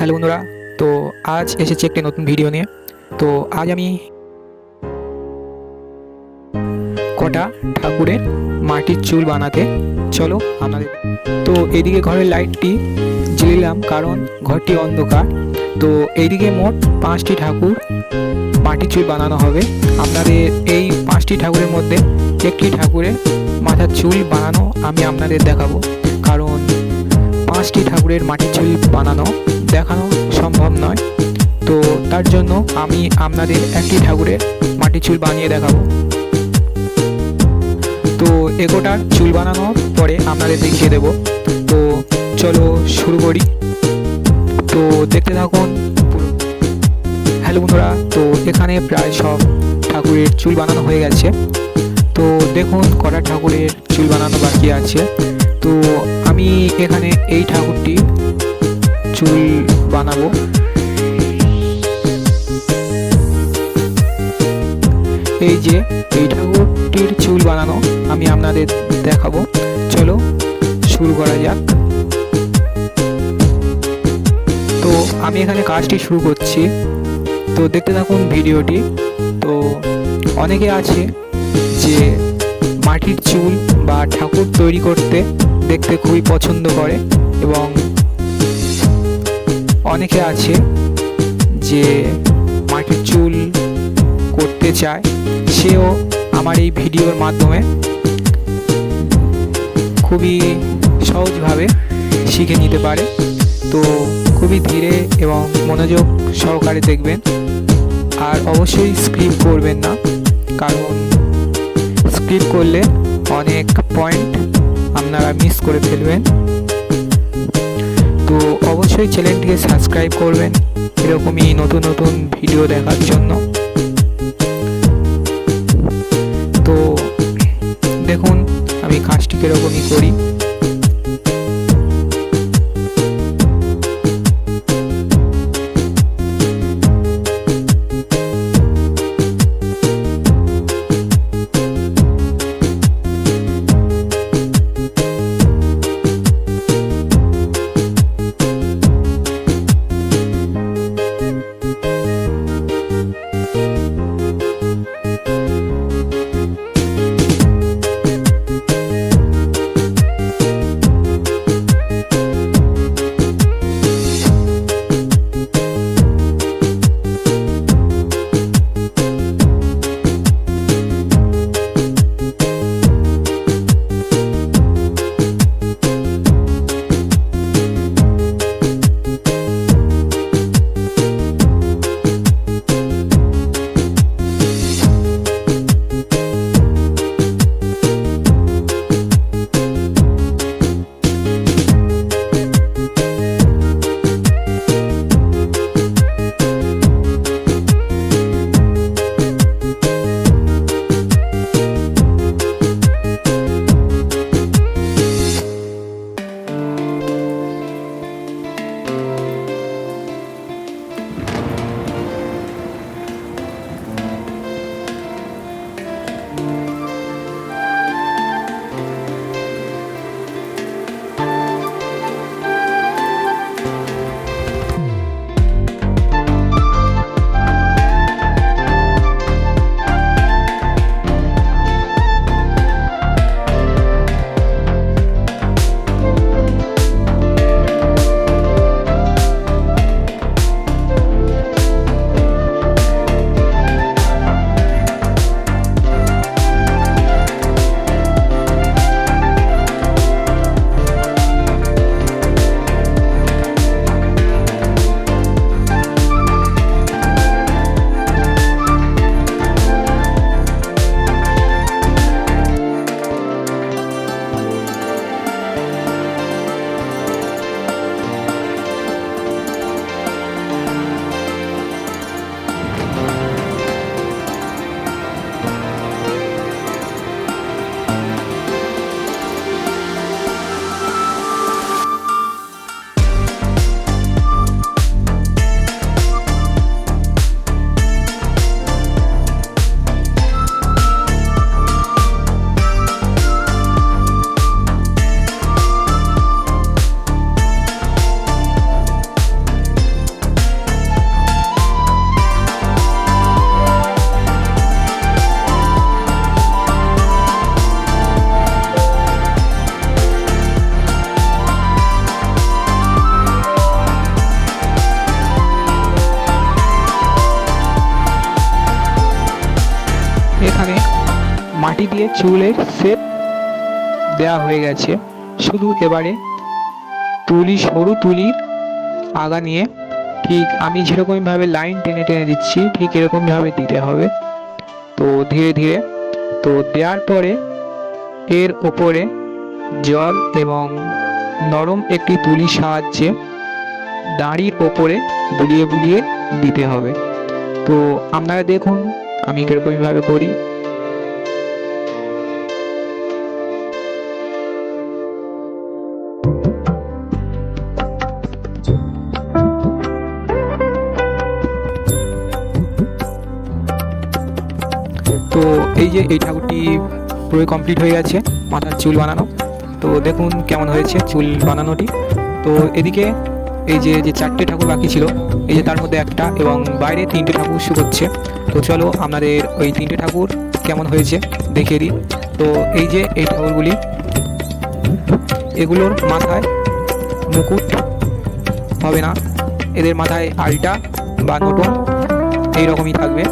Hello বন্ধুরা, তো আজ এসেছি একটি নতুন ভিডিও নিয়ে। তো আজ আমি কটা ঠাকুরের মাটির চুল বানাতে চলো আপনাদের। তো এদিকে ঘরের লাইটটি জ্বেলিলাম কারণ ঘরটি অন্ধকার। তো এইদিকে মোট 5টি ঠাকুর মাটির চুল বানানো হবে। আপনাদের এই 5টি ঠাকুরের মধ্যে একটি ঠাকুরের মাথার চুল বানানো আমি আপনাদের দেখাবো, কারণ 5টি ঠাকুরের মাটির চুল বানানো দেখানো সম্ভব নয়। তো তার জন্য আমি আপনাদের একটি ঠাকুরের মাটির চুল বানিয়ে দেখাবো। তো এগোটার চুল বানানোর পরে আপনাদের দেখিয়ে দেব। তো চলো শুরু করি, তো দেখতে থাকুন। হ্যালো বন্ধুরা, তো এখানে প্রায় সব ঠাকুরের চুল বানানো হয়ে গেছে। তো দেখুন কটা ঠাকুরের চুল বানানো বাকি আছে। তো আমি এখানে এই ঠাকুরটি চুল বানাবো। এই যে এই ঠাকুরটির চুল বানানো আমি আপনাদের দেখাবো। চলো শুরু করা যাক। তো আমি এখানে কাজটি শুরু করছি, তো দেখতে থাকুন ভিডিওটি। তো অনেকে আছে যে মাটির চুল বা ঠাকুর তৈরি করতে দেখতে খুবই পছন্দ করে, এবং অনেকে আছে যে মাটির চুল করতে চায়, সেও আমার এই ভিডিওর মাধ্যমে খুবই সহজভাবে শিখে নিতে পারে। তো খুবই ধীরে এবং মনোযোগ সহকারে দেখবেন, আর অবশ্যই স্কিপ করবেন না, কারণ স্কিপ করলে অনেক পয়েন্ট আপনারা মিস করে ফেলবেন। তো অবশ্যই চ্যানেলটিকে সাবস্ক্রাইব করবেন এরকমই নতুন নতুন ভিডিও দেখার জন্য। তো দেখুন আমি কাজটি কীরকমই করি। মাটি দিয়ে চুলের শেপ দেওয়া হয়ে গেছে। শুধু এবারে সরু তুলির আগা নিয়ে ঠিক আমি যেরকমভাবে লাইন টেনে টেনে দিচ্ছি ঠিক এরকমভাবে দিতে হবে। তো ধীরে ধীরে তো দেওয়ার পরে এর ওপরে জল এবং নরম একটি তুলির সাহায্যে দাঁড়ির ওপরে বুলিয়ে বুলিয়ে দিতে হবে। তো আপনারা দেখুন আমি কিরকমভাবে করি। তো এই যে এই ঠাকুরটি পুরো কমপ্লিট হয়ে গেছে মাথার চুল বানানো। তো দেখুন কেমন হয়েছে চুল বানানোটি। তো এদিকে এই যে যে 4টে ঠাকুর বাকি ছিল, এই যে তার মধ্যে একটা এবং বাইরে 3টে ঠাকুর শুকোচ্ছে। তো চলো আপনাদের ওই 3টে ঠাকুর কেমন হয়েছে দেখিয়ে দিই। তো এই যে এই ঠাকুরগুলি, এগুলোর মাথায় মুকুট হবে না, এদের মাথায় আলটা বা নটন এইরকমই থাকবে।